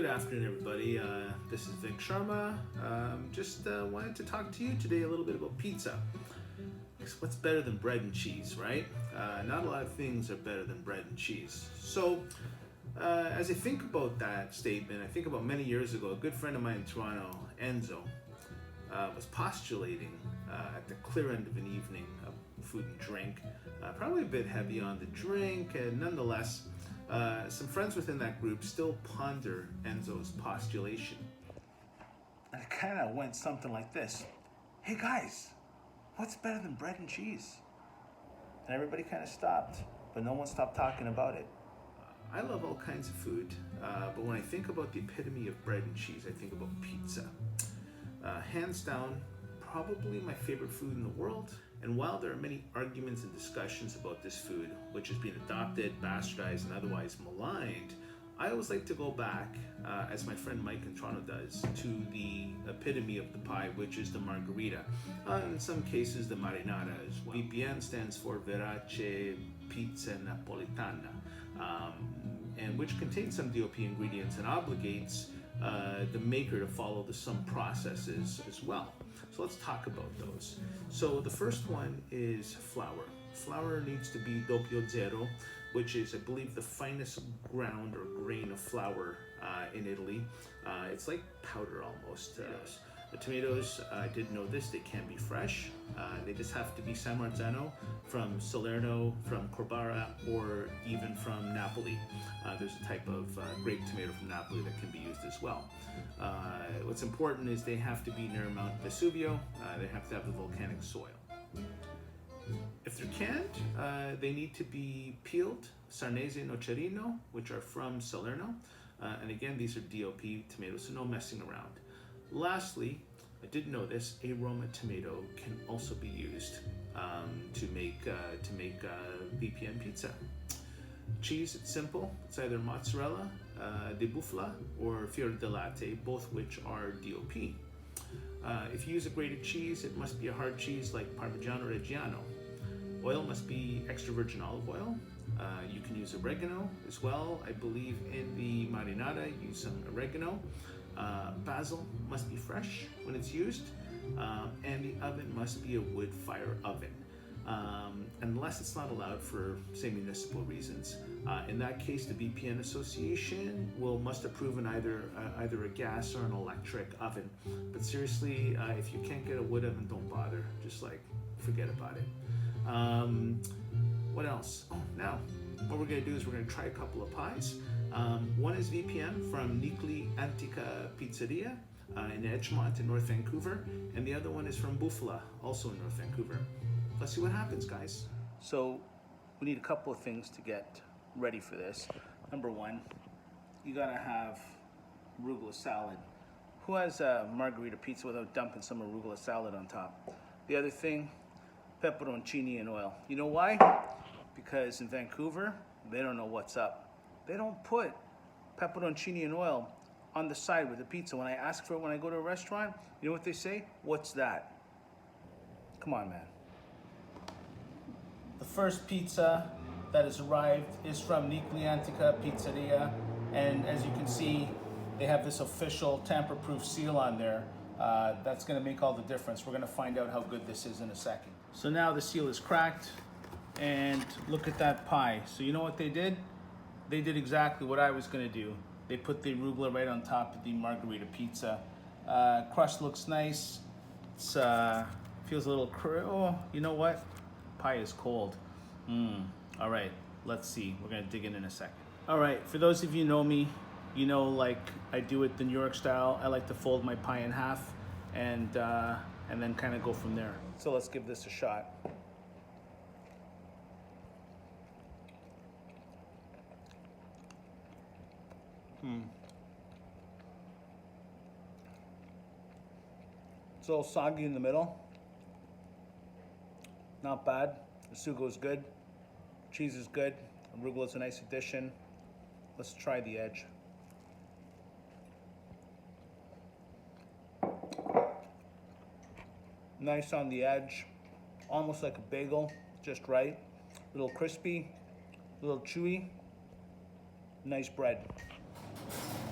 Good afternoon, everybody. This is Vic Sharma. Just wanted to talk to you today a little bit about pizza. What's better than bread and cheese, right? Not a lot of things are better than bread and cheese. So, as I think about that statement, I think about many years ago, a good friend of mine in Toronto, Enzo, was postulating at the clear end of an evening of food and drink, probably a bit heavy on the drink, and nonetheless, some friends within that group still ponder Enzo's postulation. And it kind of went something like this. Hey guys, what's better than bread and cheese? And everybody kind of stopped, but no one stopped talking about it. I love all kinds of food, but when I think about the epitome of bread and cheese, I think about pizza. Hands down, probably my favorite food in the world. And while there are many arguments and discussions about this food, which has been adopted, bastardized, and otherwise maligned, I always like to go back, as my friend Mike in Toronto does, to the epitome of the pie, which is the margherita. In some cases, the marinara as well. VPN stands for Verace Pizza Napolitana, and which contains some DOP ingredients and obligates the maker to follow some processes as well. So let's talk about those. So the first one is flour. Flour needs to be doppio zero, which is, I believe, the finest ground or grain of flour in Italy. It's like powder almost. The tomatoes, I didn't know this, they can be fresh. They just have to be San Marzano, from Salerno, from Corbara, or even from Napoli. There's a type of grape tomato from Napoli that can be used as well. What's important is they have to be near Mount Vesuvio. They have to have the volcanic soil. If they're canned, they need to be peeled, Sarnese Nocerino, which are from Salerno. And again, these are DOP tomatoes, so no messing around. Lastly, I didn't know this, a Roma tomato can also be used to make VPN pizza. Cheese, it's simple. It's either mozzarella, di bufala, or fior di latte, both which are DOP. If you use a grated cheese, it must be a hard cheese like Parmigiano Reggiano. Oil must be extra virgin olive oil. You can use oregano as well. I believe in the marinara, use some oregano. Basil must be fresh when it's used, and the oven must be a wood fire oven, unless it's not allowed for, say, municipal reasons. In that case, the VPN Association must approve either a gas or an electric oven. But seriously, if you can't get a wood oven, don't bother. Just forget about it. What else? Oh, now what we're going to do is we're going to try a couple of pies. One is VPN from Nicli Antica Pizzeria in Edgemont in North Vancouver, and the other one is from Bufula, also in North Vancouver. Let's see what happens, guys. So we need a couple of things to get ready for this. Number one, you gotta have arugula salad. Who has a margherita pizza without dumping some arugula salad on top? The other thing, pepperoncini and oil. You know why? Because in Vancouver, they don't know what's up. They don't put pepperoncini and oil on the side with the pizza. When I ask for it when I go to a restaurant, you know what they say? What's that? Come on, man. The first pizza that has arrived is from Nicli Antica Pizzeria, and as you can see, they have this official tamper-proof seal on there. That's gonna make all the difference. We're gonna find out how good this is in a second. So now the seal is cracked, and look at that pie. So you know what they did? They did exactly what I was gonna do. They put the arugula right on top of the margherita pizza. Crust looks nice. It's feels a little oh, you know what? Pie is cold. All right, let's see. We're gonna dig in a second. All right, for those of you who know me, you know, like I do it the New York style. I like to fold my pie in half and then kind of go from there. So let's give this a shot. It's a little soggy in the middle. Not bad. The sugo is good. Cheese is good. Arugula is a nice addition. Let's try the edge. Nice on the edge. Almost like a bagel. Just right. A little crispy. A little chewy. Nice bread.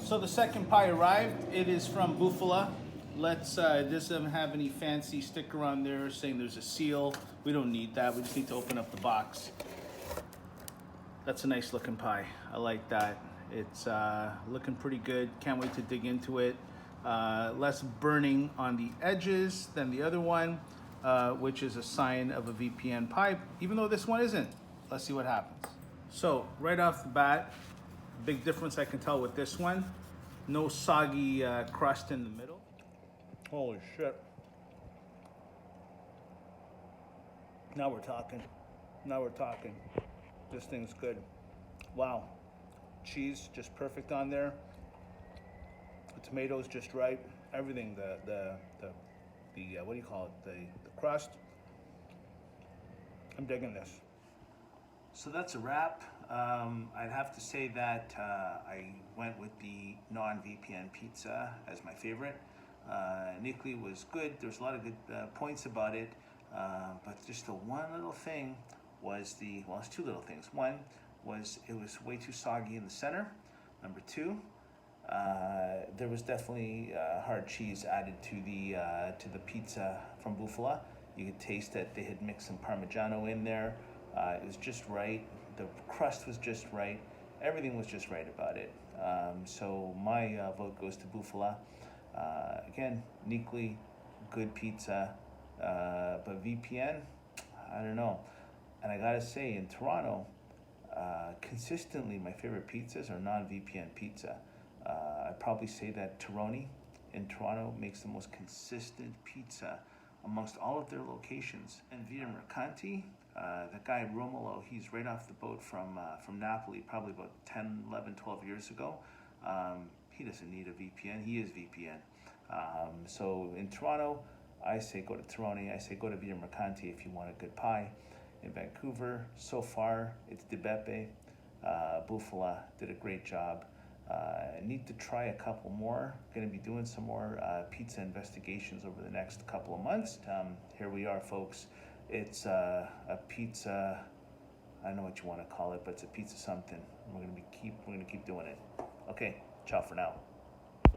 So the second pie arrived. It is from Bufula. It doesn't have any fancy sticker on there saying there's a seal. We don't need that. We just need to open up the box. That's a nice looking pie. I like that. It's looking pretty good. Can't wait to dig into it. Less burning on the edges than the other one, which is a sign of a VPN pie, even though this one isn't. Let's see what happens. So right off the bat, big difference I can tell with this one. No soggy crust in the middle. Holy shit. Now we're talking. Now we're talking. This thing's good. Wow. Cheese just perfect on there. The tomatoes just right. Everything, the what do you call it? The crust. I'm digging this. So that's a wrap. I'd have to say that I went with the non-VPN pizza as my favorite. Nicli was good. There's a lot of good points about it, but just the one little thing was it's two little things. One was it was way too soggy in the center. Number two, there was definitely hard cheese added to the pizza from Bufula. You could taste that they had mixed some Parmigiano in there. It was just right. The crust was just right. Everything was just right about it. So my vote goes to Bufula. Again, Nicli, good pizza, but VPN, I don't know. And I gotta say, in Toronto, consistently my favorite pizzas are non-VPN pizza. I'd probably say that Tironi in Toronto makes the most consistent pizza amongst all of their locations. And Via Mercanti, the guy Romolo, he's right off the boat from Napoli, probably about 10, 11, 12 years ago. He doesn't need a VPN, he is VPN. So in Toronto, I say go to Tironi, I say go to Via Mercanti if you want a good pie. In Vancouver, so far, it's Di Beppe. Bufula did a great job. Need to try a couple more. Going to be doing some more pizza investigations over the next couple of months. Here we are, folks. It's a pizza. I don't know what you want to call it, but it's a pizza something. We're gonna keep doing it. Okay, ciao for now.